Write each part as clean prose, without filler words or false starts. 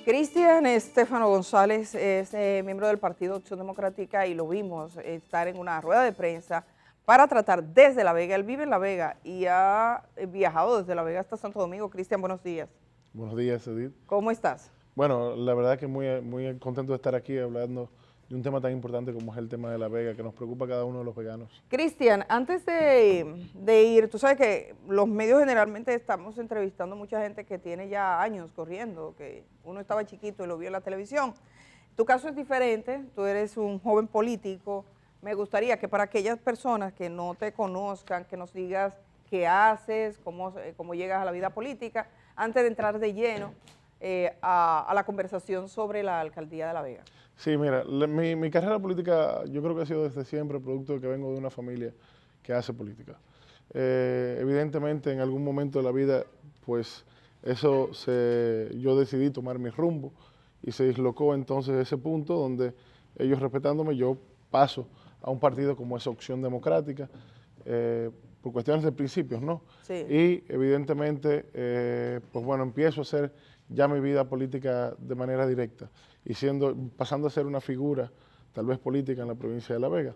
Cristian Estefano González es miembro del Partido Acción Democrática y lo vimos estar en una rueda de prensa para tratar desde La Vega. Él vive en La Vega y ha viajado desde La Vega hasta Santo Domingo. Cristian, buenos días. Buenos días, Edith. ¿Cómo estás? Bueno, la verdad que muy contento de estar aquí hablando de un tema tan importante como es el tema de La Vega, que nos preocupa a cada uno de los veganos. Cristian, antes de ir, tú sabes que los medios generalmente estamos entrevistando a mucha gente que tiene ya años corriendo, que uno estaba chiquito y lo vio en la televisión. Tu caso es diferente, tú eres un joven político. Me gustaría que para aquellas personas que no te conozcan, que nos digas qué haces, cómo llegas a la vida política, antes de entrar de lleno a la conversación sobre la alcaldía de La Vega. Sí, mira, mi carrera política yo creo que ha sido desde siempre producto de que vengo de una familia que hace política. Evidentemente en algún momento de la vida, pues yo decidí tomar mi rumbo y se dislocó entonces ese punto donde ellos respetándome, yo paso a un partido como es Opción Democrática, por cuestiones de principios, ¿no? Sí. Y evidentemente, pues bueno, empiezo a hacer ya mi vida política de manera directa y pasando a ser una figura tal vez política en la provincia de La Vega.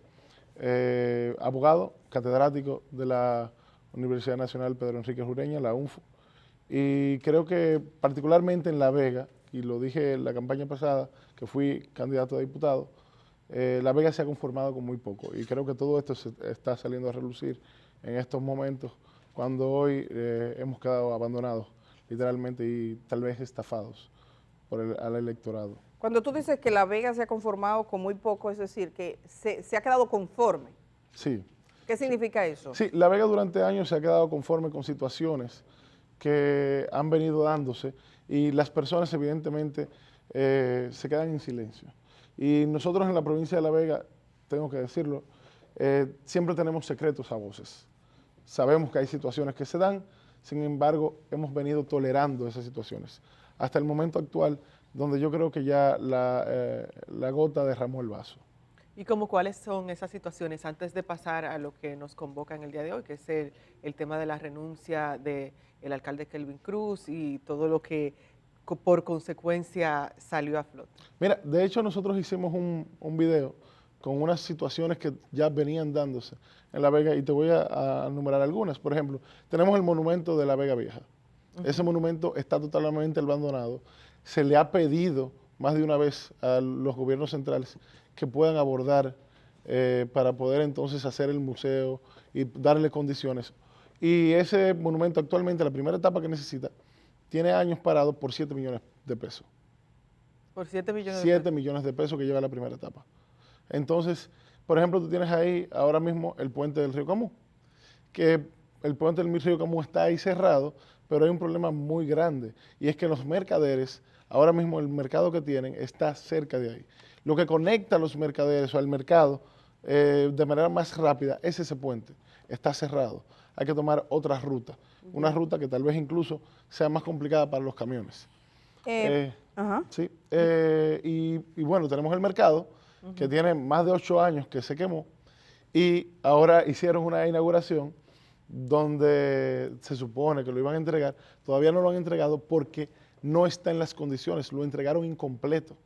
Abogado, catedrático de la Universidad Nacional Pedro Enríquez Ureña, la UNFU, y creo que particularmente en La Vega, y lo dije en la campaña pasada, que fui candidato a diputado, La Vega se ha conformado con muy poco y creo que todo esto se está saliendo a relucir en estos momentos cuando hoy hemos quedado abandonados literalmente y tal vez estafados al electorado. Cuando tú dices que La Vega se ha conformado con muy poco, es decir, que se ha quedado conforme. Sí. ¿Qué significa eso? Sí, La Vega durante años se ha quedado conforme con situaciones que han venido dándose y las personas evidentemente se quedan en silencio. Y nosotros en la provincia de La Vega, tengo que decirlo, siempre tenemos secretos a voces. Sabemos que hay situaciones que se dan, sin embargo, hemos venido tolerando esas situaciones. Hasta el momento actual, donde yo creo que ya la gota derramó el vaso. ¿Y cuáles son esas situaciones antes de pasar a lo que nos convoca en el día de hoy, que es el tema de la renuncia del alcalde Kelvin Cruz y todo lo que por consecuencia salió a flote? Mira, de hecho nosotros hicimos un video con unas situaciones que ya venían dándose en La Vega y te voy a enumerar algunas. Por ejemplo, tenemos el monumento de La Vega Vieja. Ese monumento está totalmente abandonado. Se le ha pedido más de una vez a los gobiernos centrales que puedan abordar para poder entonces hacer el museo y darle condiciones. Y ese monumento actualmente, la primera etapa que necesita, tiene años parado por 7 millones de pesos. ¿Por 7 millones? 7 millones de pesos que lleva la primera etapa. Entonces, por ejemplo, tú tienes ahí ahora mismo el puente del Río Camus, que el puente del Río Camus está ahí cerrado, pero hay un problema muy grande, y es que los mercaderes, ahora mismo el mercado que tienen está cerca de ahí. Lo que conecta a los mercaderes o al mercado de manera más rápida es ese puente, está cerrado. Hay que tomar otra ruta, una ruta que tal vez incluso sea más complicada para los camiones. Sí, y bueno, tenemos el mercado, que tiene más de 8 años que se quemó, y ahora hicieron una inauguración donde se supone que lo iban a entregar, todavía no lo han entregado porque no está en las condiciones, lo entregaron incompleto.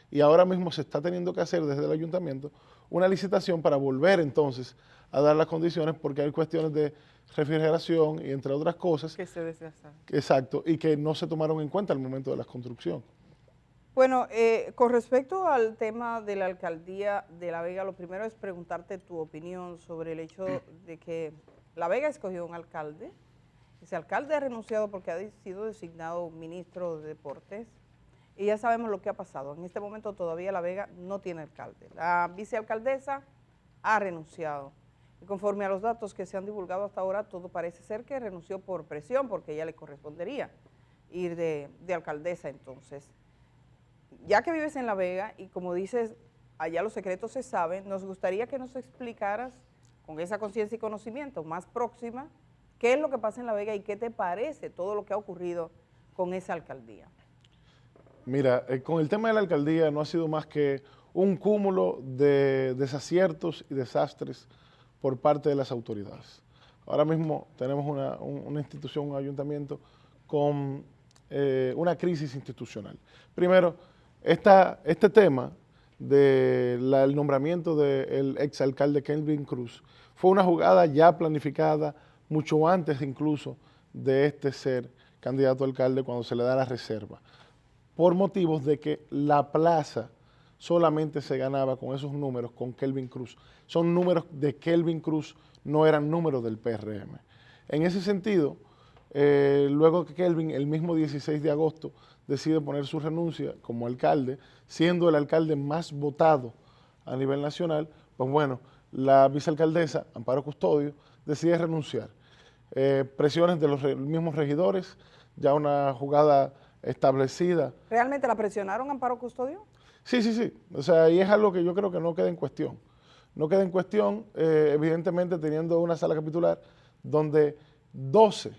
Y ahora mismo se está teniendo que hacer desde el ayuntamiento una licitación para volver entonces a dar las condiciones porque hay cuestiones de refrigeración y entre otras cosas. Que se desgastan. Exacto, y que no se tomaron en cuenta al momento de la construcción. Bueno, con respecto al tema de la alcaldía de La Vega, lo primero es preguntarte tu opinión sobre el hecho de que La Vega escogió un alcalde. Ese alcalde ha renunciado porque ha sido designado ministro de Deportes y ya sabemos lo que ha pasado. En este momento todavía La Vega no tiene alcalde. La vicealcaldesa ha renunciado y conforme a los datos que se han divulgado hasta ahora, todo parece ser que renunció por presión porque ella le correspondería ir de alcaldesa entonces. Ya que vives en La Vega y como dices, allá los secretos se saben, nos gustaría que nos explicaras con esa conciencia y conocimiento más próxima qué es lo que pasa en La Vega y qué te parece todo lo que ha ocurrido con esa alcaldía. Mira, con el tema de la alcaldía no ha sido más que un cúmulo de desaciertos y desastres por parte de las autoridades. Ahora mismo tenemos una institución, un ayuntamiento con una crisis institucional. Primero, este tema del nombramiento del exalcalde Kelvin Cruz fue una jugada ya planificada mucho antes incluso de este ser candidato a alcalde cuando se le da la reserva, por motivos de que la plaza solamente se ganaba con esos números con Kelvin Cruz. Son números de Kelvin Cruz, no eran números del PRM. En ese sentido, luego que Kelvin, el mismo 16 de agosto, decide poner su renuncia como alcalde, siendo el alcalde más votado a nivel nacional, pues bueno, la vicealcaldesa, Amparo Custodio, decide renunciar. Presiones de los mismos regidores, ya una jugada establecida. ¿Realmente la presionaron, Amparo Custodio? Sí, sí, sí. O sea, y es algo que yo creo que no queda en cuestión. No queda en cuestión, evidentemente, teniendo una sala capitular donde 12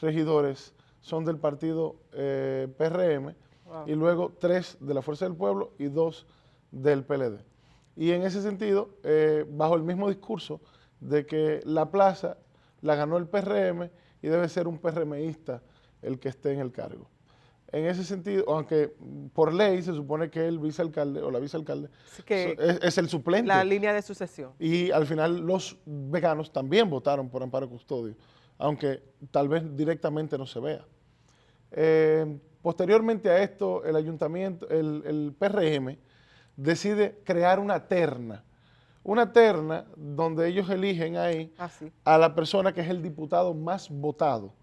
regidores son del partido PRM, wow, y luego 3 de la Fuerza del Pueblo y 2 del PLD. Y en ese sentido, bajo el mismo discurso de que la plaza la ganó el PRM y debe ser un PRMista el que esté en el cargo. En ese sentido, aunque por ley se supone que el vicealcalde o la vicealcalde es el suplente. La línea de sucesión. Y al final los veganos también votaron por Amparo Custodio, aunque tal vez directamente no se vea. Posteriormente a esto, el ayuntamiento, el PRM, decide crear una terna donde ellos eligen ahí a la persona que es el diputado más votado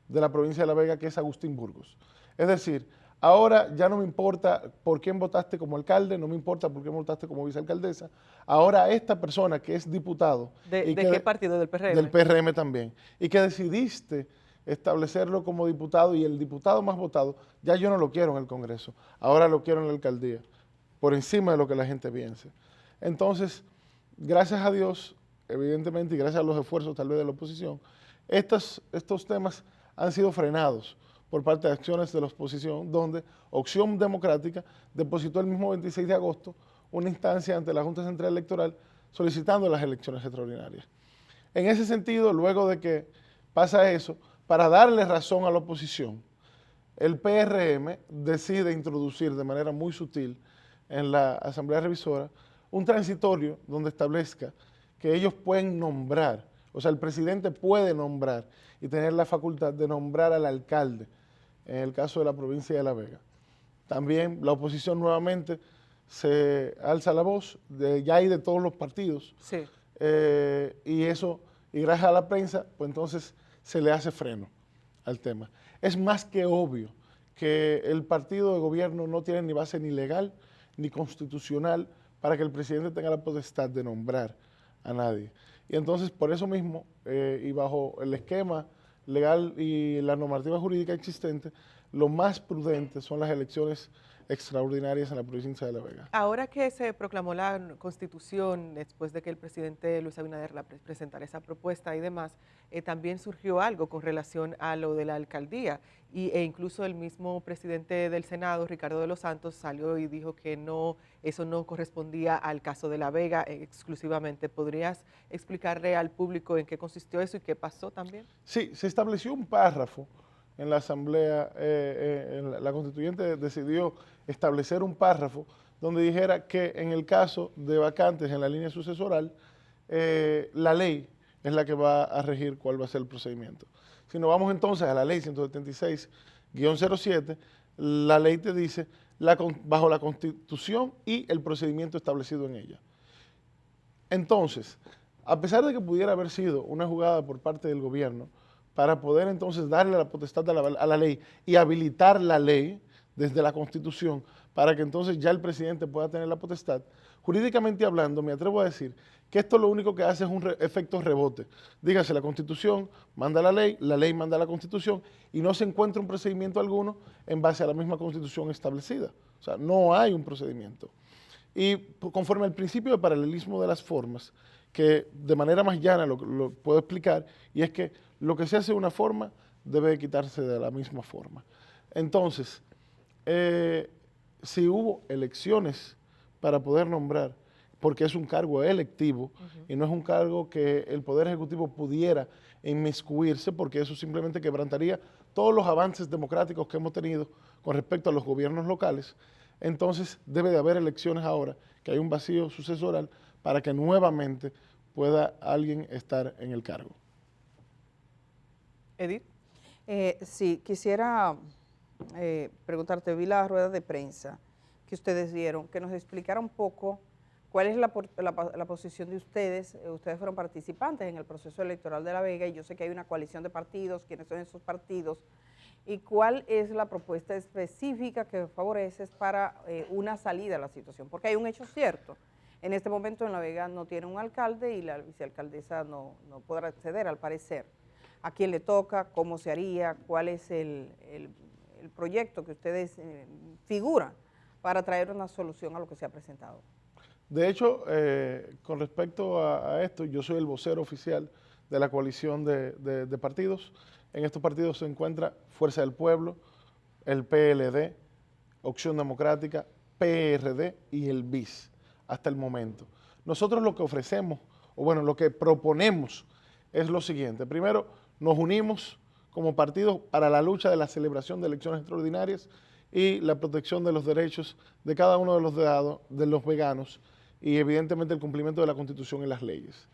de la provincia de La Vega, que es Agustín Burgos. Es decir, ahora ya no me importa por quién votaste como alcalde, no me importa por quién votaste como vicealcaldesa. Ahora esta persona que es diputado... ¿De qué partido? ¿Del PRM? Del PRM también. Y que decidiste establecerlo como diputado y el diputado más votado, ya yo no lo quiero en el Congreso, ahora lo quiero en la alcaldía, por encima de lo que la gente piense. Entonces, gracias a Dios, evidentemente, y gracias a los esfuerzos tal vez de la oposición, estos temas han sido frenados por parte de acciones de la oposición, donde Opción Democrática depositó el mismo 26 de agosto una instancia ante la Junta Central Electoral solicitando las elecciones extraordinarias. En ese sentido, luego de que pasa eso, para darle razón a la oposición, el PRM decide introducir de manera muy sutil en la Asamblea Revisora un transitorio donde establezca que ellos pueden nombrar, o sea, el presidente puede nombrar y tener la facultad de nombrar al alcalde, en el caso de la provincia de La Vega. También la oposición nuevamente se alza la voz, ya hay de todos los partidos, sí. Y gracias a la prensa, pues entonces se le hace freno al tema. Es más que obvio que el partido de gobierno no tiene ni base ni legal ni constitucional para que el presidente tenga la potestad de nombrar a nadie. Y entonces, por eso mismo, y bajo el esquema legal y la normativa jurídica existente, lo más prudente son las elecciones extraordinarias en la provincia de La Vega. Ahora que se proclamó la Constitución, después de que el presidente Luis Abinader presentara esa propuesta y demás, también surgió algo con relación a lo de la alcaldía e incluso el mismo presidente del Senado, Ricardo de los Santos, salió y dijo que no, eso no correspondía al caso de La Vega exclusivamente. ¿Podrías explicarle al público en qué consistió eso y qué pasó también? Sí, se estableció un párrafo en la Asamblea, la Constituyente decidió establecer un párrafo donde dijera que en el caso de vacantes en la línea sucesoral, la ley es la que va a regir cuál va a ser el procedimiento. Si nos vamos entonces a la ley 176-07, la ley te dice bajo la Constitución y el procedimiento establecido en ella. Entonces, a pesar de que pudiera haber sido una jugada por parte del gobierno, para poder entonces darle la potestad a la ley y habilitar la ley desde la Constitución para que entonces ya el presidente pueda tener la potestad, jurídicamente hablando, me atrevo a decir que esto lo único que hace es un efecto rebote. Dígase, la Constitución manda la ley manda la Constitución y no se encuentra un procedimiento alguno en base a la misma Constitución establecida. O sea, no hay un procedimiento. Y conforme al principio de paralelismo de las formas, que de manera más llana lo puedo explicar, y es que lo que se hace de una forma debe quitarse de la misma forma. Entonces, si hubo elecciones para poder nombrar, porque es un cargo electivo y no es un cargo que el Poder Ejecutivo pudiera inmiscuirse, porque eso simplemente quebrantaría todos los avances democráticos que hemos tenido con respecto a los gobiernos locales, entonces debe de haber elecciones ahora, que hay un vacío sucesoral para que nuevamente pueda alguien estar en el cargo. Edith. Sí, quisiera preguntarte, vi la rueda de prensa que ustedes dieron, que nos explicara un poco cuál es la posición de ustedes. Ustedes fueron participantes en el proceso electoral de La Vega y yo sé que hay una coalición de partidos, quiénes son esos partidos, y cuál es la propuesta específica que favoreces para una salida a la situación, porque hay un hecho cierto. En este momento en La Vega no tiene un alcalde y la vicealcaldesa no podrá acceder, al parecer. ¿A quién le toca? ¿Cómo se haría? ¿Cuál es el proyecto que ustedes figuran para traer una solución a lo que se ha presentado? De hecho, con respecto a esto, yo soy el vocero oficial de la coalición de partidos. En estos partidos se encuentra Fuerza del Pueblo, el PLD, Opción Democrática, PRD y el BIS, hasta el momento. Nosotros lo que ofrecemos, o bueno, lo que proponemos es lo siguiente. Primero, nos unimos como partidos para la lucha de la celebración de elecciones extraordinarias y la protección de los derechos de cada uno de los veganos y evidentemente el cumplimiento de la Constitución y las leyes.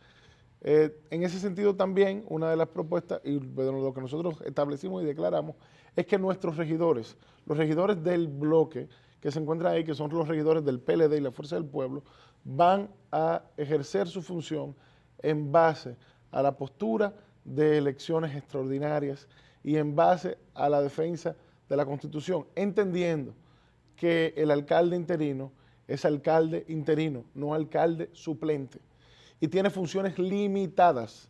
En ese sentido también, una de las propuestas, y lo que nosotros establecimos y declaramos, es que nuestros regidores, los regidores del bloque que se encuentran ahí, que son los regidores del PLD y la Fuerza del Pueblo, van a ejercer su función en base a la postura de elecciones extraordinarias y en base a la defensa de la Constitución, entendiendo que el alcalde interino es alcalde interino, no alcalde suplente, y tiene funciones limitadas,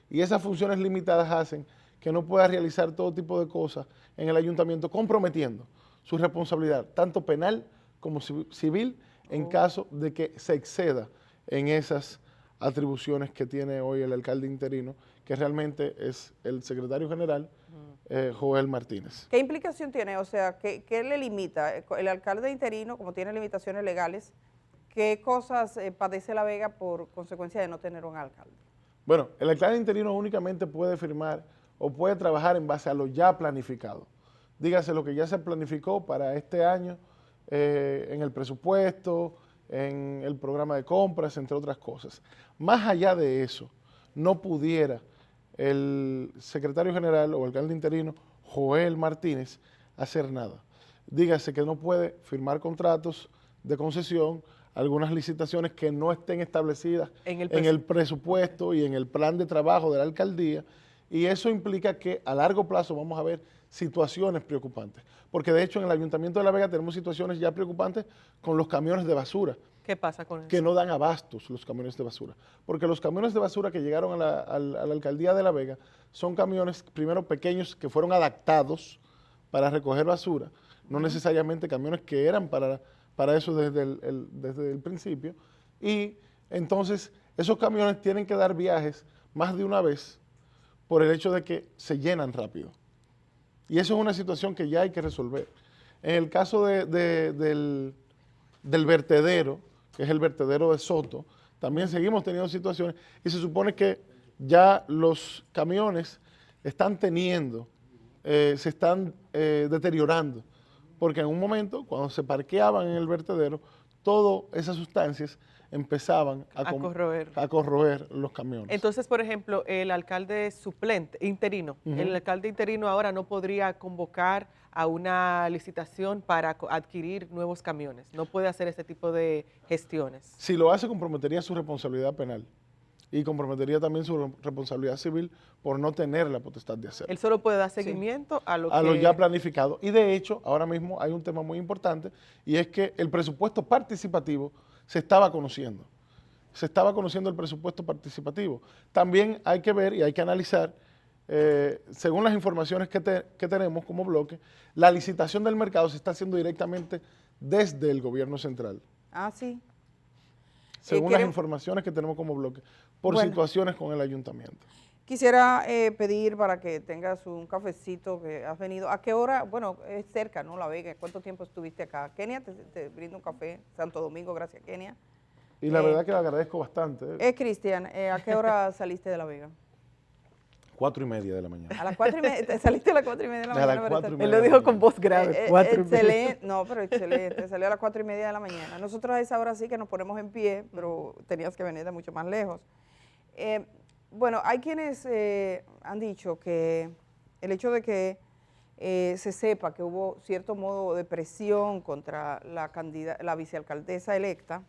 y esas funciones limitadas hacen que no pueda realizar todo tipo de cosas en el ayuntamiento, comprometiendo su responsabilidad, tanto penal como civil, en caso de que se exceda en esas atribuciones que tiene hoy el alcalde interino, que realmente es el secretario general, Joel Martínez. ¿Qué implicación tiene? O sea, ¿qué le limita? El alcalde interino, como tiene limitaciones legales, ¿qué cosas padece La Vega por consecuencia de no tener un alcalde? Bueno, el alcalde interino únicamente puede firmar o puede trabajar en base a lo ya planificado. Dígase lo que ya se planificó para este año en el presupuesto, en el programa de compras, entre otras cosas. Más allá de eso, no pudiera el secretario general o alcalde interino, Joel Martínez, hacer nada. Dígase que no puede firmar contratos de concesión, algunas licitaciones que no estén establecidas en el presupuesto y en el plan de trabajo de la alcaldía, y eso implica que a largo plazo vamos a ver situaciones preocupantes, porque de hecho en el Ayuntamiento de La Vega tenemos situaciones ya preocupantes con los camiones de basura. ¿Qué pasa con eso? Que no dan abastos los camiones de basura, porque los camiones de basura que llegaron a la alcaldía de La Vega son camiones primero pequeños que fueron adaptados para recoger basura, no necesariamente camiones que eran para eso desde el principio, y entonces esos camiones tienen que dar viajes más de una vez por el hecho de que se llenan rápido. Y eso es una situación que ya hay que resolver. En el caso del vertedero, que es el vertedero de Soto, también seguimos teniendo situaciones y se supone que ya los camiones están se están deteriorando, porque en un momento, cuando se parqueaban en el vertedero, todas esas sustancias empezaban a corroer los camiones. Entonces, por ejemplo, el alcalde suplente, interino, el alcalde interino ahora no podría convocar a una licitación para adquirir nuevos camiones, no puede hacer ese tipo de gestiones. Si lo hace, comprometería su responsabilidad penal y comprometería también su responsabilidad civil por no tener la potestad de hacerlo. Él solo puede dar seguimiento a lo ya planificado. Y de hecho, ahora mismo hay un tema muy importante y es que el presupuesto participativo se estaba conociendo. Se estaba conociendo el presupuesto participativo. También hay que ver y hay que analizar, según las informaciones que tenemos como bloque, la licitación del mercado se está haciendo directamente desde el gobierno central. Ah, sí. Según las informaciones que tenemos como bloque, por situaciones con el ayuntamiento. Quisiera pedir para que tengas un cafecito que has venido. ¿A qué hora? Bueno, es cerca, ¿no? La Vega. ¿Cuánto tiempo estuviste acá? Kenia, te brindo un café. Santo Domingo, gracias, Kenia. Y la verdad que lo agradezco bastante. Cristian, ¿a qué hora saliste de La Vega? 4:30 de la mañana. A las 4:30, te saliste a las 4:30 de la A mañana. las para 4:30. estar- Él lo dijo con voz grave, 4:30. Excelente, no, pero excelente, salió a las 4:30 de la mañana. Nosotros a esa hora sí que nos ponemos en pie, pero tenías que venir de mucho más lejos. Bueno, hay quienes han dicho que el hecho de que se sepa que hubo cierto modo de presión contra la vicealcaldesa electa,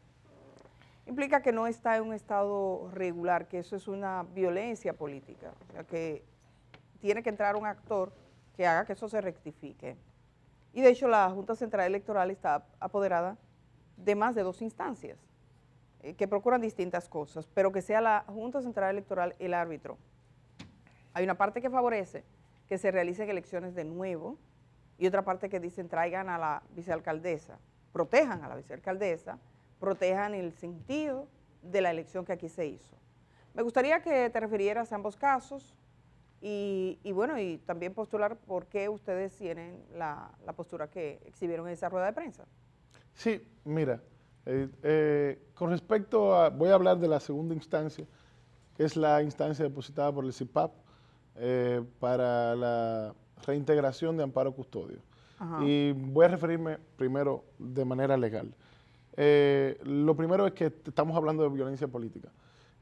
implica que no está en un estado regular, que eso es una violencia política, o sea, que tiene que entrar un actor que haga que eso se rectifique. Y de hecho la Junta Central Electoral está apoderada de más de 2 instancias que procuran distintas cosas, pero que sea la Junta Central Electoral el árbitro. Hay una parte que favorece que se realicen elecciones de nuevo y otra parte que dicen traigan a la vicealcaldesa, protejan a la vicealcaldesa, protejan el sentido de la elección que aquí se hizo. Me gustaría que te refirieras a ambos casos y bueno, y también postular por qué ustedes tienen la postura que exhibieron en esa rueda de prensa. Sí, mira, con respecto a, voy a hablar de la segunda instancia, que es la instancia depositada por el CIPAP para la reintegración de Amparo Custodio. Ajá. Y voy a referirme primero de manera legal. Lo primero es que estamos hablando de violencia política.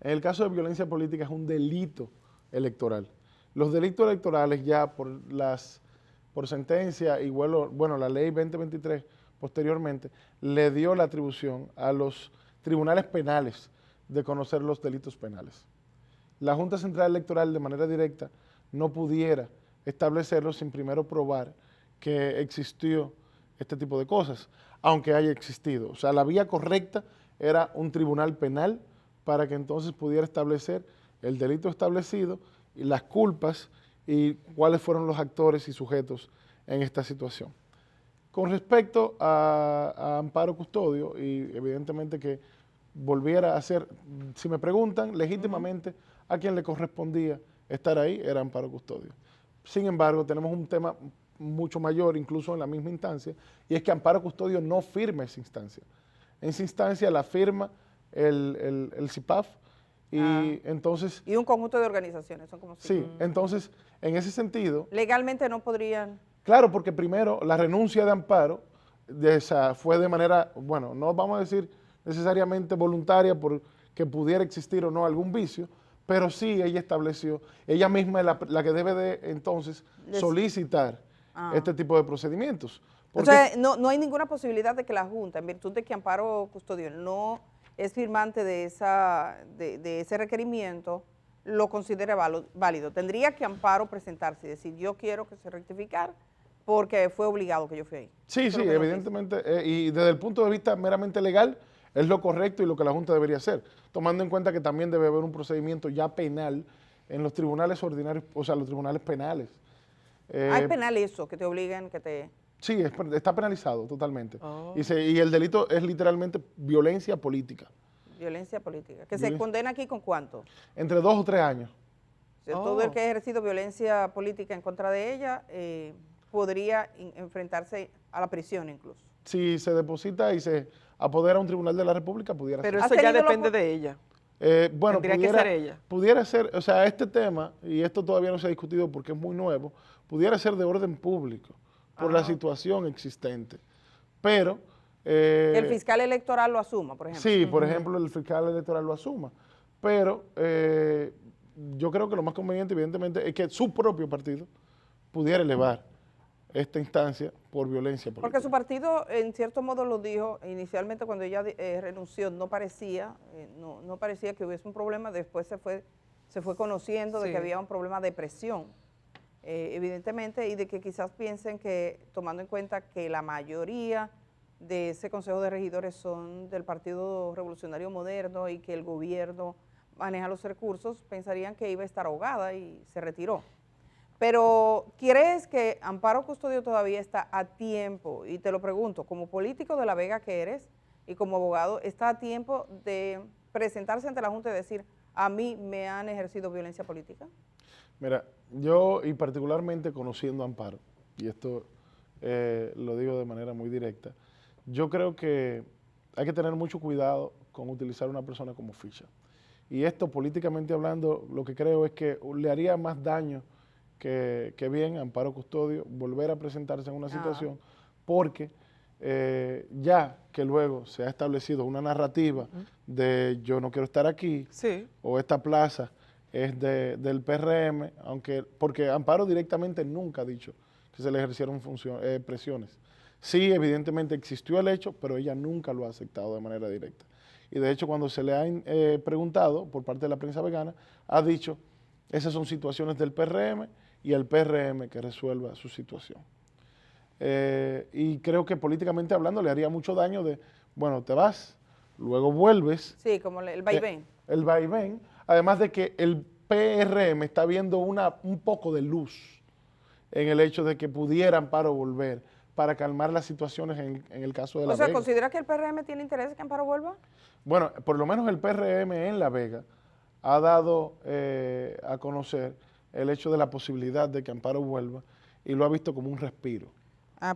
En el caso de violencia política es un delito electoral. Los delitos electorales ya por sentencia, y bueno, la ley 2023 posteriormente le dio la atribución a los tribunales penales de conocer los delitos penales. La Junta Central Electoral de manera directa no pudiera establecerlo sin primero probar que existió este tipo de cosas, aunque haya existido. O sea, la vía correcta era un tribunal penal para que entonces pudiera establecer el delito establecido y las culpas y cuáles fueron los actores y sujetos en esta situación. Con respecto a Amparo Custodio, y evidentemente que volviera a ser, si me preguntan legítimamente a quien le correspondía estar ahí, era Amparo Custodio. Sin embargo, tenemos un tema mucho mayor, incluso en la misma instancia, y es que Amparo Custodio no firma esa instancia. En esa instancia la firma el CIPAF, y entonces... Y un conjunto de organizaciones, son como... Sí, entonces, en ese sentido... Legalmente no podrían... Claro, porque primero la renuncia de Amparo fue de manera, bueno, no vamos a decir necesariamente voluntaria porque pudiera existir o no algún vicio, pero sí ella estableció, ella misma es la que debe de entonces solicitar este tipo de procedimientos. O sea, no hay ninguna posibilidad de que la Junta, en virtud de que Amparo Custodio no es firmante de ese requerimiento, lo considere válido. Tendría que Amparo presentarse y decir, yo quiero que se rectificar porque fue obligado que yo fui ahí. Sí, sí, evidentemente, y desde el punto de vista meramente legal, es lo correcto y lo que la Junta debería hacer, tomando en cuenta que también debe haber un procedimiento ya penal en los tribunales ordinarios, o sea, los tribunales penales. ¿Hay penal eso, que te obliguen, que te...? Sí, está penalizado totalmente. Oh. Y el delito es literalmente violencia política. Violencia política. ¿Que se condena aquí con cuánto? Entre 2 o 3 años. O sea, todo el que ha ejercido violencia política en contra de ella podría enfrentarse a la prisión incluso. Si se deposita y se apodera a un tribunal de la República, pudiera Pero ser. eso ya depende de ella. Bueno, Tendría que ser ella. Pudiera ser, o sea, este tema, y esto todavía no se ha discutido porque es muy nuevo, pudiera ser de orden público por la situación existente. Pero... que el fiscal electoral lo asuma, por ejemplo. Sí, por ejemplo, el fiscal electoral lo asuma. Pero yo creo que lo más conveniente, evidentemente, es que su propio partido pudiera elevar esta instancia por violencia política. Porque su partido, en cierto modo, lo dijo inicialmente cuando ella renunció, no parecía que hubiese un problema, después se fue conociendo de que había un problema de presión, evidentemente, y de que quizás piensen que, tomando en cuenta que la mayoría de ese Consejo de Regidores son del Partido Revolucionario Moderno y que el gobierno maneja los recursos, pensarían que iba a estar ahogada y se retiró. Pero, ¿crees que Amparo Custodio todavía está a tiempo? Y te lo pregunto, como político de La Vega que eres y como abogado, ¿está a tiempo de presentarse ante la Junta y decir, a mí me han ejercido violencia política? Mira, yo y particularmente conociendo a Amparo, y esto lo digo de manera muy directa, yo creo que hay que tener mucho cuidado con utilizar a una persona como ficha. Y esto, políticamente hablando, lo que creo es que le haría más daño que bien a Amparo Custodio volver a presentarse en una situación, porque ya que luego se ha establecido una narrativa de yo no quiero estar aquí, Sí. o esta plaza es del PRM, porque Amparo directamente nunca ha dicho que se le ejercieron presiones. Sí, evidentemente existió el hecho, pero ella nunca lo ha aceptado de manera directa. Y de hecho, cuando se le ha preguntado por parte de la prensa vegana, ha dicho, esas son situaciones del PRM y el PRM que resuelva su situación. Y creo que políticamente hablando le haría mucho daño de, bueno, te vas, luego vuelves. Sí, como el vaivén. El vaivén, además de que el PRM está viendo un poco de luz en el hecho de que pudiera Amparo volver para calmar las situaciones en el caso de La Vega. ¿Considera que el PRM tiene interés en que Amparo vuelva? Bueno, por lo menos el PRM en La Vega ha dado a conocer el hecho de la posibilidad de que Amparo vuelva y lo ha visto como un respiro.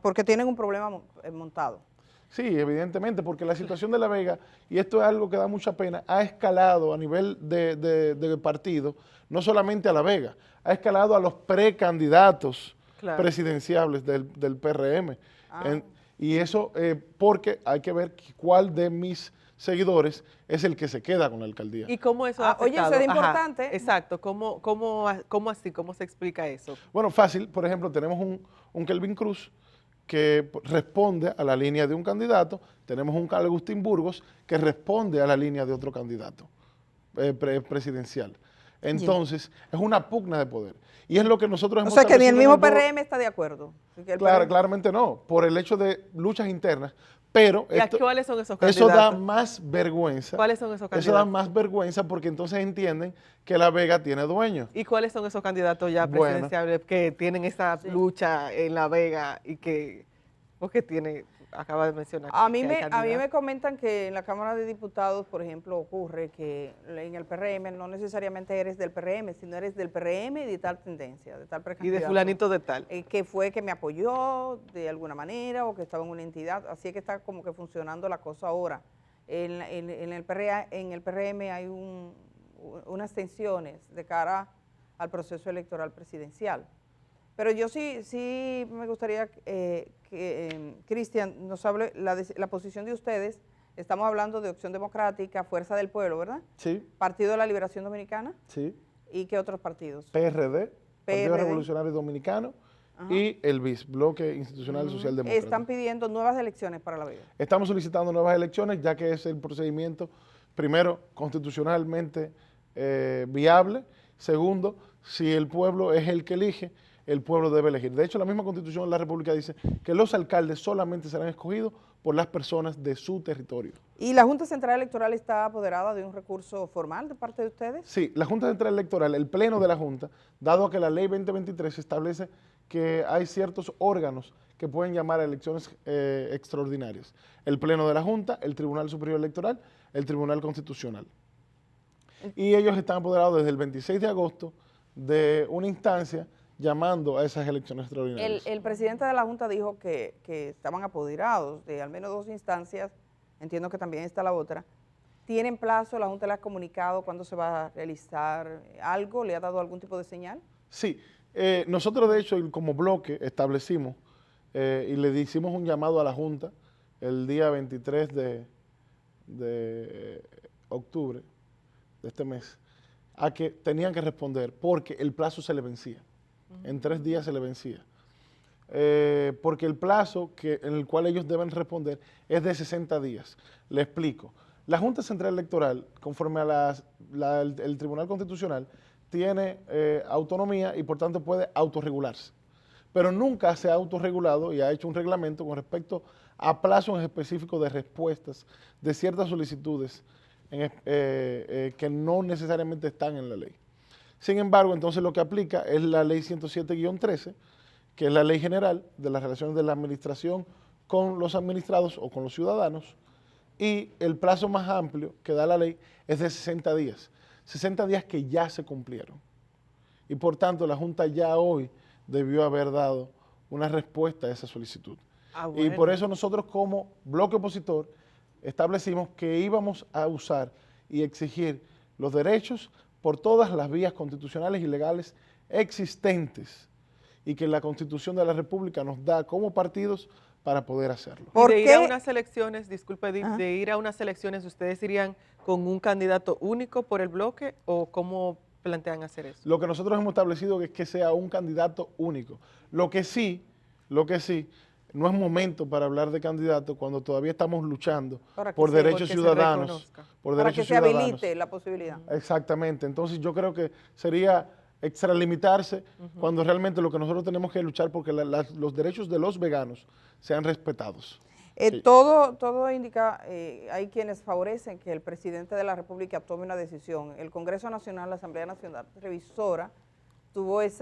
Porque tienen un problema montado. Sí, evidentemente, porque la situación de La Vega, y esto es algo que da mucha pena, ha escalado a nivel de partido, no solamente a La Vega, ha escalado a los precandidatos presidenciables del PRM. Y eso porque hay que ver cuál de mis seguidores es el que se queda con la alcaldía. ¿Y cómo eso ha afectado? Oye, eso es importante. Exacto. ¿Cómo así? ¿Cómo se explica eso? Bueno, fácil. Por ejemplo, tenemos un Kelvin Cruz que responde a la línea de un candidato, tenemos un Agustín Burgos que responde a la línea de otro candidato presidencial. Entonces, es una pugna de poder. Y es lo que nosotros hemos... O sea, que ni el mismo PRM está de acuerdo. Claramente no, por el hecho de luchas internas, pero... ¿Cuáles son esos candidatos? Eso da más vergüenza. ¿Cuáles son esos candidatos? Eso da más vergüenza porque entonces entienden que La Vega tiene dueño. ¿Y cuáles son esos candidatos ya presidenciales que tienen esa lucha en La Vega y que acaba de mencionar? A mí me comentan que en la Cámara de Diputados, por ejemplo, ocurre que en el PRM no necesariamente eres del PRM, sino eres del PRM y de tal tendencia, de tal precandidato. Y de fulanito de tal. Que fue que me apoyó de alguna manera o que estaba en una entidad, así es que está como que funcionando la cosa ahora. En el PRM hay unas tensiones de cara al proceso electoral presidencial. Pero yo sí me gustaría que Cristian nos hable la posición de ustedes. Estamos hablando de Opción Democrática, Fuerza del Pueblo, ¿verdad? Sí. Partido de la Liberación Dominicana. Sí. ¿Y qué otros partidos? PRD, Partido Revolucionario Dominicano. Ajá. Y el BIS, Bloque Institucional Social Demócrata. Están pidiendo nuevas elecciones para La Vega. Estamos solicitando nuevas elecciones, ya que es el procedimiento, primero, constitucionalmente viable. Segundo, si el pueblo es el que elige, el pueblo debe elegir. De hecho, la misma Constitución de la República dice que los alcaldes solamente serán escogidos por las personas de su territorio. ¿Y la Junta Central Electoral está apoderada de un recurso formal de parte de ustedes? Sí, la Junta Central Electoral, el Pleno de la Junta, dado que la Ley 2023 establece que hay ciertos órganos que pueden llamar a elecciones extraordinarias. El Pleno de la Junta, el Tribunal Superior Electoral, el Tribunal Constitucional. Y ellos están apoderados desde el 26 de agosto de una instancia llamando a esas elecciones extraordinarias. El presidente de la Junta dijo que estaban apoderados de al menos 2 instancias, entiendo que también está la otra. ¿Tienen plazo? ¿La Junta le ha comunicado cuándo se va a realizar algo? ¿Le ha dado algún tipo de señal? Sí, nosotros de hecho como bloque establecimos y le hicimos un llamado a la Junta el día 23 de octubre de este mes, a que tenían que responder porque el plazo se le vencía. En 3 días se le vencía. Porque el plazo en el cual ellos deben responder es de 60 días. Le explico. La Junta Central Electoral, conforme a el Tribunal Constitucional, tiene autonomía y por tanto puede autorregularse. Pero nunca se ha autorregulado y ha hecho un reglamento con respecto a plazos específicos de respuestas de ciertas solicitudes que no necesariamente están en la ley. Sin embargo, entonces lo que aplica es la ley 107-13, que es la ley general de las relaciones de la administración con los administrados o con los ciudadanos, y el plazo más amplio que da la ley es de 60 días. 60 días que ya se cumplieron. Y por tanto, la Junta ya hoy debió haber dado una respuesta a esa solicitud. Bueno. Y por eso nosotros como bloque opositor establecimos que íbamos a usar y exigir los derechos por todas las vías constitucionales y legales existentes y que la Constitución de la República nos da como partidos para poder hacerlo. ¿Y de ir a unas elecciones, disculpe, de ir a unas elecciones, ustedes irían con un candidato único por el bloque o cómo plantean hacer eso? Lo que nosotros hemos establecido es que sea un candidato único. Lo que sí, no es momento para hablar de candidato cuando todavía estamos luchando por derechos ciudadanos. Para que se habilite la posibilidad. Exactamente. Entonces yo creo que sería extralimitarse cuando realmente lo que nosotros tenemos que luchar porque los derechos de los veganos sean respetados. Sí. Todo indica, hay quienes favorecen que el presidente de la República tome una decisión. El Congreso Nacional, la Asamblea Nacional Revisora, tuvo ese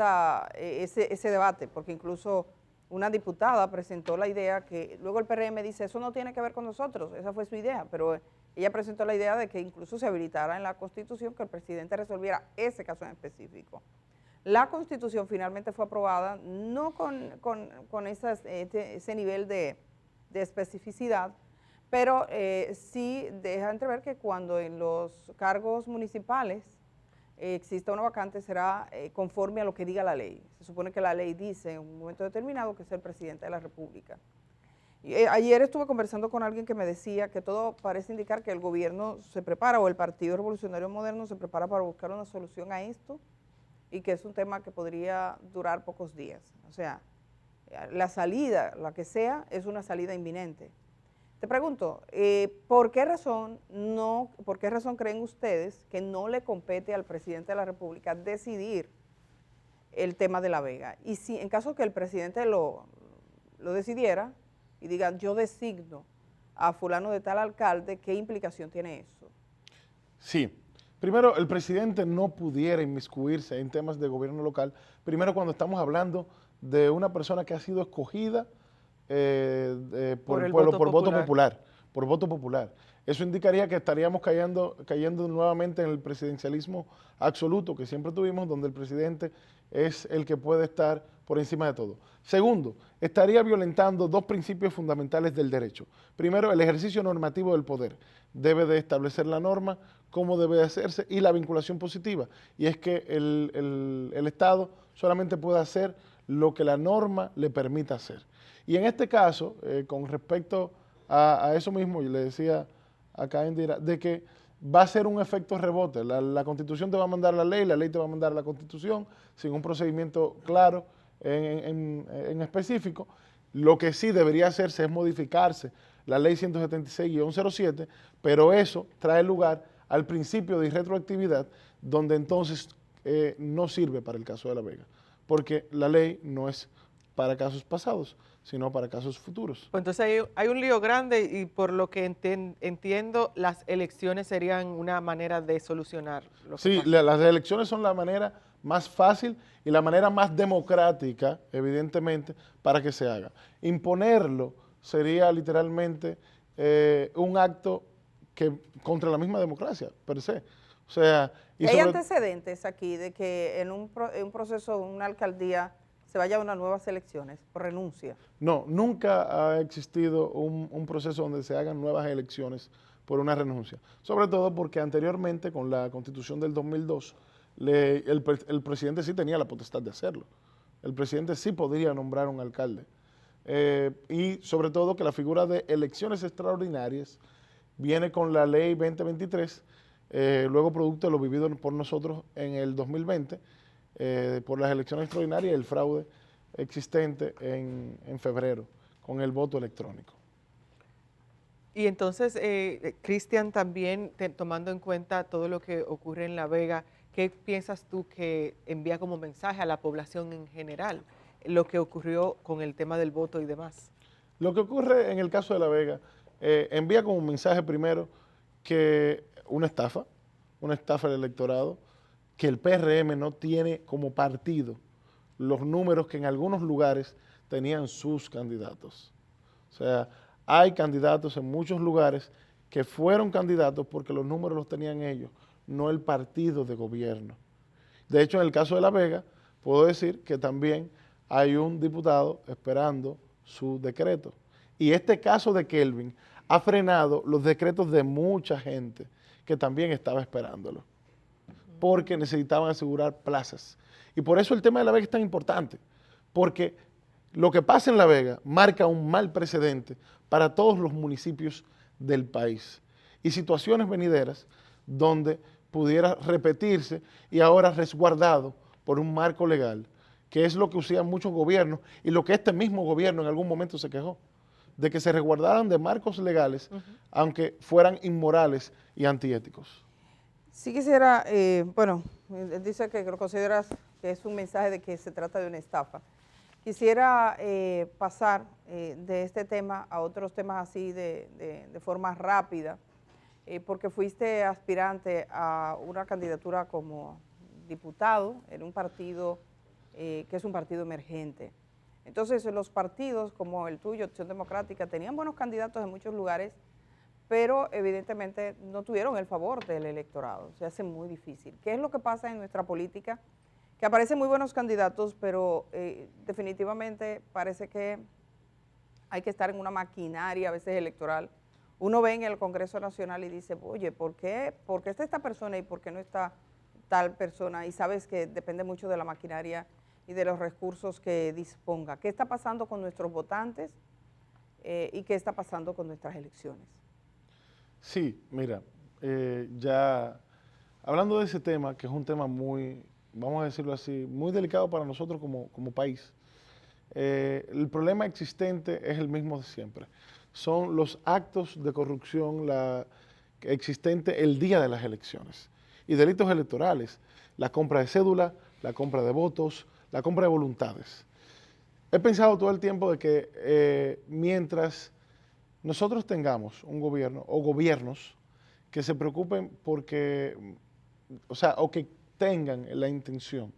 debate, porque incluso una diputada presentó la idea que luego el PRM dice, eso no tiene que ver con nosotros, esa fue su idea, pero ella presentó la idea de que incluso se habilitara en la Constitución que el presidente resolviera ese caso en específico. La Constitución finalmente fue aprobada, no con ese nivel de especificidad, pero sí deja entrever que cuando en los cargos municipales exista una vacante será conforme a lo que diga la ley. Se supone que la ley dice en un momento determinado que es el presidente de la República. Ayer estuve conversando con alguien que me decía que todo parece indicar que el gobierno se prepara, o el Partido Revolucionario Moderno se prepara para buscar una solución a esto, y que es un tema que podría durar pocos días. O sea, la salida, la que sea, es una salida inminente. Te pregunto, ¿por qué razón creen ustedes que no le compete al presidente de la República decidir el tema de La Vega? Y si en caso que el presidente lo decidiera y digan, yo designo a fulano de tal alcalde, ¿qué implicación tiene eso? Sí. Primero, el presidente no pudiera inmiscuirse en temas de gobierno local. Primero, cuando estamos hablando de una persona que ha sido escogida por el pueblo, por voto popular. Eso indicaría que estaríamos cayendo nuevamente en el presidencialismo absoluto que siempre tuvimos, donde el presidente es el que puede estar por encima de todo. Segundo, estaría violentando dos principios fundamentales del derecho. Primero, el ejercicio normativo del poder. Debe de establecer la norma, cómo debe de hacerse, y la vinculación positiva. Y es que el Estado solamente puede hacer lo que la norma le permita hacer. Y en este caso, con respecto a eso mismo, yo le decía acá a Indira, de que va a ser un efecto rebote. La Constitución te va a mandar la ley te va a mandar la Constitución, sin un procedimiento claro en específico. Lo que sí debería hacerse es modificarse la ley 176-07, pero eso trae lugar al principio de irretroactividad, donde entonces no sirve para el caso de La Vega, porque la ley no es para casos pasados, sino para casos futuros. Pues entonces hay un lío grande y por lo que entiendo, las elecciones serían una manera de solucionar. Sí, las elecciones son la manera más fácil y la manera más democrática, evidentemente, para que se haga. Imponerlo sería literalmente un acto contra la misma democracia, per se. O sea, ¿Hay antecedentes aquí de que en un proceso, una alcaldía, se vaya a unas nuevas elecciones por renuncia? No, nunca ha existido un proceso donde se hagan nuevas elecciones por una renuncia. Sobre todo porque anteriormente, con la Constitución del 2002, el presidente sí tenía la potestad de hacerlo. El presidente sí podría nombrar un alcalde. Y sobre todo que la figura de elecciones extraordinarias viene con la ley 2023, luego producto de lo vivido por nosotros en el 2020, por las elecciones extraordinarias y el fraude existente en febrero con el voto electrónico. Y entonces, Cristian, también tomando en cuenta todo lo que ocurre en La Vega, ¿qué piensas tú que envía como mensaje a la población en general lo que ocurrió con el tema del voto y demás? Lo que ocurre en el caso de La Vega envía como mensaje primero que una estafa al electorado, que el PRM no tiene como partido los números que en algunos lugares tenían sus candidatos. O sea, hay candidatos en muchos lugares que fueron candidatos porque los números los tenían ellos, no el partido de gobierno. De hecho, en el caso de La Vega, puedo decir que también hay un diputado esperando su decreto. Y este caso de Kelvin ha frenado los decretos de mucha gente que también estaba esperándolo. porque necesitaban asegurar plazas. Y por eso el tema de La Vega es tan importante, porque lo que pasa en La Vega marca un mal precedente para todos los municipios del país y situaciones venideras donde pudiera repetirse y ahora resguardado por un marco legal, que es lo que usaban muchos gobiernos y lo que este mismo gobierno en algún momento se quejó, de que se resguardaran de marcos legales, aunque fueran inmorales y antiéticos. Sí quisiera, bueno, dice que lo consideras que es un mensaje de que se trata de una estafa. Quisiera pasar de este tema a otros temas así de forma rápida, porque fuiste aspirante a una candidatura como diputado en un partido que es un partido emergente. Entonces, los partidos como el tuyo, Opción Democrática, tenían buenos candidatos en muchos lugares, pero evidentemente no tuvieron el favor del electorado, se hace muy difícil. ¿Qué es lo que pasa en nuestra política? Que aparecen muy buenos candidatos, pero definitivamente parece que hay que estar en una maquinaria a veces electoral. Uno ve en el Congreso Nacional y dice, oye, ¿por qué está esta persona y por qué no está tal persona? Y sabes que depende mucho de la maquinaria y de los recursos que disponga. ¿Qué está pasando con nuestros votantes y qué está pasando con nuestras elecciones? Sí, mira, ya hablando de ese tema, que es un tema muy, vamos a decirlo así, muy delicado para nosotros como país, el problema existente es el mismo de siempre. Son los actos de corrupción existente el día de las elecciones y delitos electorales, la compra de cédula, la compra de votos, la compra de voluntades. He pensado todo el tiempo de que mientras nosotros tengamos un gobierno o gobiernos que se preocupen porque, o que tengan la intención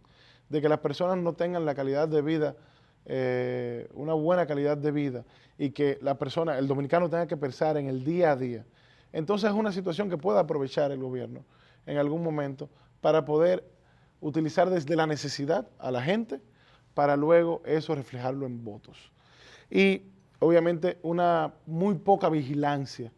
de que las personas no tengan la calidad de vida, una buena calidad de vida y que la persona, el dominicano tenga que pensar en el día a día, entonces es una situación que puede aprovechar el gobierno en algún momento para poder utilizar desde la necesidad a la gente para luego eso reflejarlo en votos. Y obviamente una muy poca vigilancia,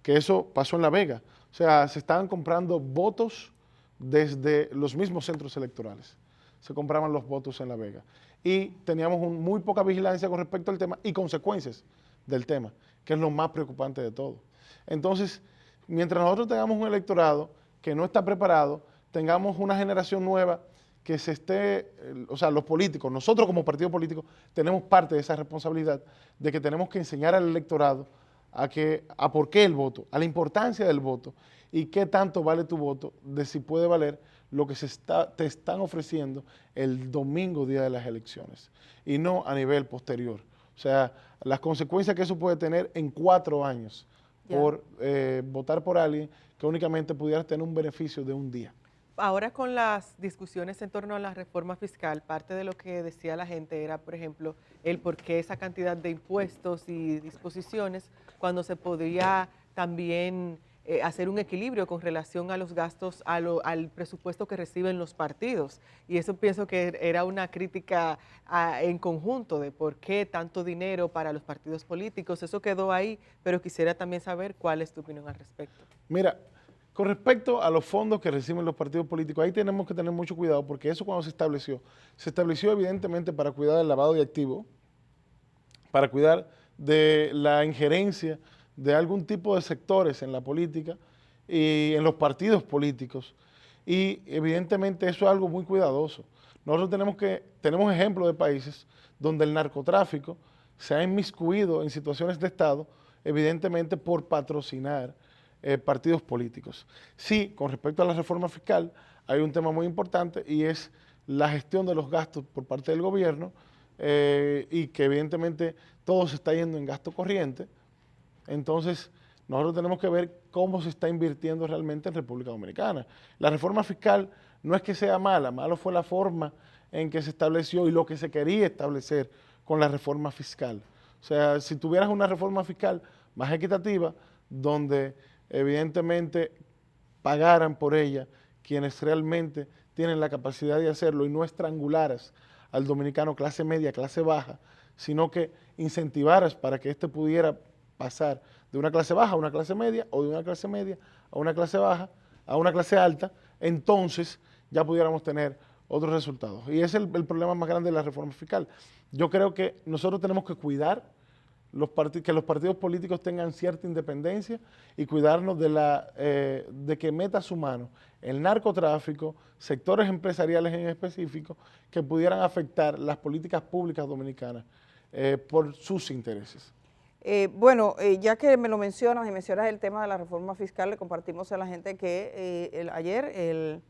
que eso pasó en La Vega. O sea, se estaban comprando votos desde los mismos centros electorales. Se compraban los votos en La Vega. Y teníamos muy poca vigilancia con respecto al tema y consecuencias del tema, que es lo más preocupante de todo. Entonces, mientras nosotros tengamos un electorado que no está preparado, tengamos una generación nueva que se esté, los políticos, nosotros como partido político tenemos parte de esa responsabilidad de que tenemos que enseñar al electorado a por qué el voto, a la importancia del voto y qué tanto vale tu voto, de si puede valer lo que te están ofreciendo el domingo, día de las elecciones, y no a nivel posterior. O sea, las consecuencias que eso puede tener en 4 años por votar por alguien que únicamente pudiera tener un beneficio de un día. Ahora con las discusiones en torno a la reforma fiscal, parte de lo que decía la gente era, por ejemplo, el por qué esa cantidad de impuestos y disposiciones cuando se podría también hacer un equilibrio con relación a los gastos, al presupuesto que reciben los partidos. Y eso pienso que era una crítica en conjunto de por qué tanto dinero para los partidos políticos. Eso quedó ahí, pero quisiera también saber cuál es tu opinión al respecto. Mira, con respecto a los fondos que reciben los partidos políticos, ahí tenemos que tener mucho cuidado porque eso cuando se estableció evidentemente para cuidar del lavado de activos, para cuidar de la injerencia de algún tipo de sectores en la política y en los partidos políticos. Y evidentemente eso es algo muy cuidadoso. Nosotros tenemos ejemplos de países donde el narcotráfico se ha inmiscuido en situaciones de Estado, evidentemente por patrocinar partidos políticos. Sí, con respecto a la reforma fiscal, hay un tema muy importante y es la gestión de los gastos por parte del gobierno y que evidentemente todo se está yendo en gasto corriente. Entonces, nosotros tenemos que ver cómo se está invirtiendo realmente en República Dominicana. La reforma fiscal no es que sea mala, malo fue la forma en que se estableció y lo que se quería establecer con la reforma fiscal. O sea, si tuvieras una reforma fiscal más equitativa, donde evidentemente pagaran por ella quienes realmente tienen la capacidad de hacerlo y no estrangularas al dominicano clase media, clase baja, sino que incentivaras para que éste pudiera pasar de una clase baja a una clase media o de una clase media a una clase baja, a una clase alta, entonces ya pudiéramos tener otros resultados. Y ese es el problema más grande de la reforma fiscal. Yo creo que nosotros tenemos que cuidar que los partidos políticos tengan cierta independencia y cuidarnos de que meta su mano el narcotráfico, sectores empresariales en específico, que pudieran afectar las políticas públicas dominicanas por sus intereses. Ya que me lo mencionas y mencionas el tema de la reforma fiscal, le compartimos a la gente que ayer el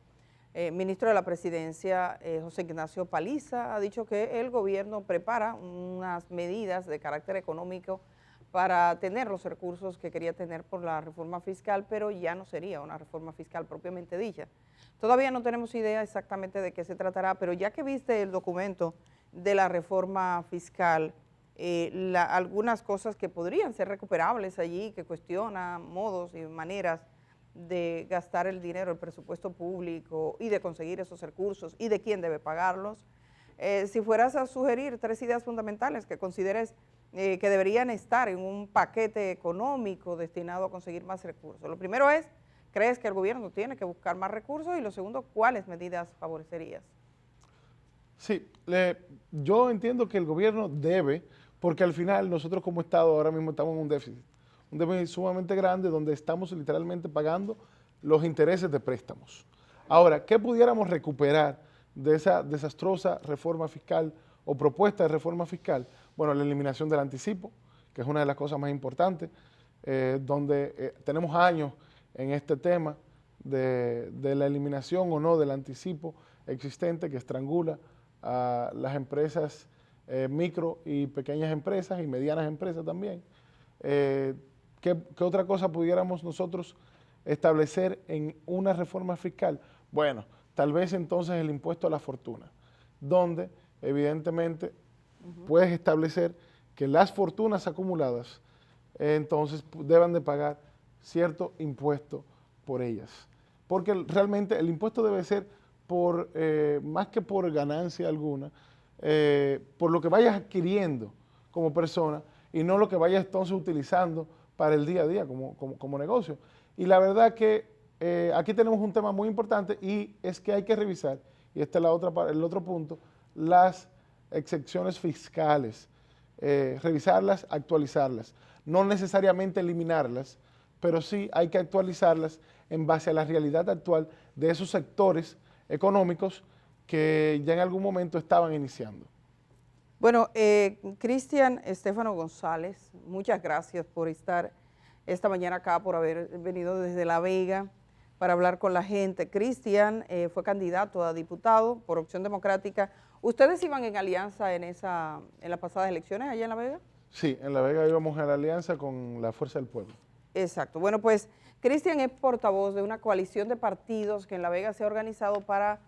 ministro de la Presidencia, José Ignacio Paliza, ha dicho que el gobierno prepara unas medidas de carácter económico para tener los recursos que quería tener por la reforma fiscal, pero ya no sería una reforma fiscal propiamente dicha. Todavía no tenemos idea exactamente de qué se tratará, pero ya que viste el documento de la reforma fiscal, algunas cosas que podrían ser recuperables allí, que cuestiona modos y maneras de gastar el dinero, el presupuesto público y de conseguir esos recursos y de quién debe pagarlos. Si fueras a sugerir 3 ideas fundamentales que consideres que deberían estar en un paquete económico destinado a conseguir más recursos. Lo primero es, ¿crees que el gobierno tiene que buscar más recursos? Y lo segundo, ¿cuáles medidas favorecerías? Sí, yo entiendo que el gobierno debe, porque al final nosotros como Estado ahora mismo estamos en un déficit sumamente grande donde estamos literalmente pagando los intereses de préstamos. Ahora, ¿qué pudiéramos recuperar de esa desastrosa reforma fiscal o propuesta de reforma fiscal? Bueno, la eliminación del anticipo, que es una de las cosas más importantes, donde tenemos años en este tema de la eliminación o no del anticipo existente que estrangula a las empresas micro y pequeñas empresas y medianas empresas también. ¿Qué otra cosa pudiéramos nosotros establecer en una reforma fiscal? Bueno, tal vez entonces el impuesto a la fortuna, donde evidentemente puedes establecer que las fortunas acumuladas entonces deban de pagar cierto impuesto por ellas. Porque realmente el impuesto debe ser por, más que por ganancia alguna, por lo que vayas adquiriendo como persona y no lo que vayas entonces utilizando para el día a día como negocio. Y la verdad que aquí tenemos un tema muy importante y es que hay que revisar, y este es el otro punto, las excepciones fiscales, revisarlas, actualizarlas, no necesariamente eliminarlas, pero sí hay que actualizarlas en base a la realidad actual de esos sectores económicos que ya en algún momento estaban iniciando. Bueno, Cristian Estefano González, muchas gracias por estar esta mañana acá, por haber venido desde La Vega para hablar con la gente. Cristian fue candidato a diputado por Opción Democrática. ¿Ustedes iban en alianza en las pasadas elecciones allá en La Vega? Sí, en La Vega íbamos a la alianza con la Fuerza del Pueblo. Exacto. Bueno, pues Cristian es portavoz de una coalición de partidos que en La Vega se ha organizado para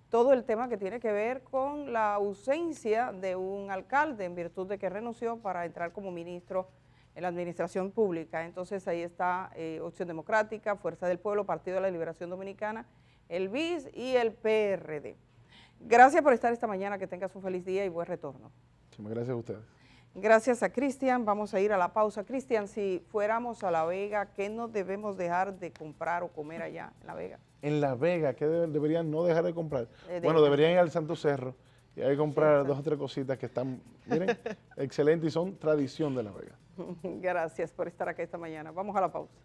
todo el tema que tiene que ver con la ausencia de un alcalde en virtud de que renunció para entrar como ministro en la administración pública. Entonces ahí está Opción Democrática, Fuerza del Pueblo, Partido de la Liberación Dominicana, el BIS y el PRD. Gracias por estar esta mañana, que tengas un feliz día y buen retorno. Muchas gracias a ustedes. Gracias a Cristian, vamos a ir a la pausa. Cristian, si fuéramos a La Vega, ¿qué no debemos dejar de comprar o comer allá en La Vega? En La Vega, ¿qué deberían no dejar de comprar? Bueno, deberían ir al Santo Cerro y ahí comprar 2 o 3 cositas que están, miren, excelentes y son tradición de La Vega. Gracias por estar aquí esta mañana. Vamos a la pausa.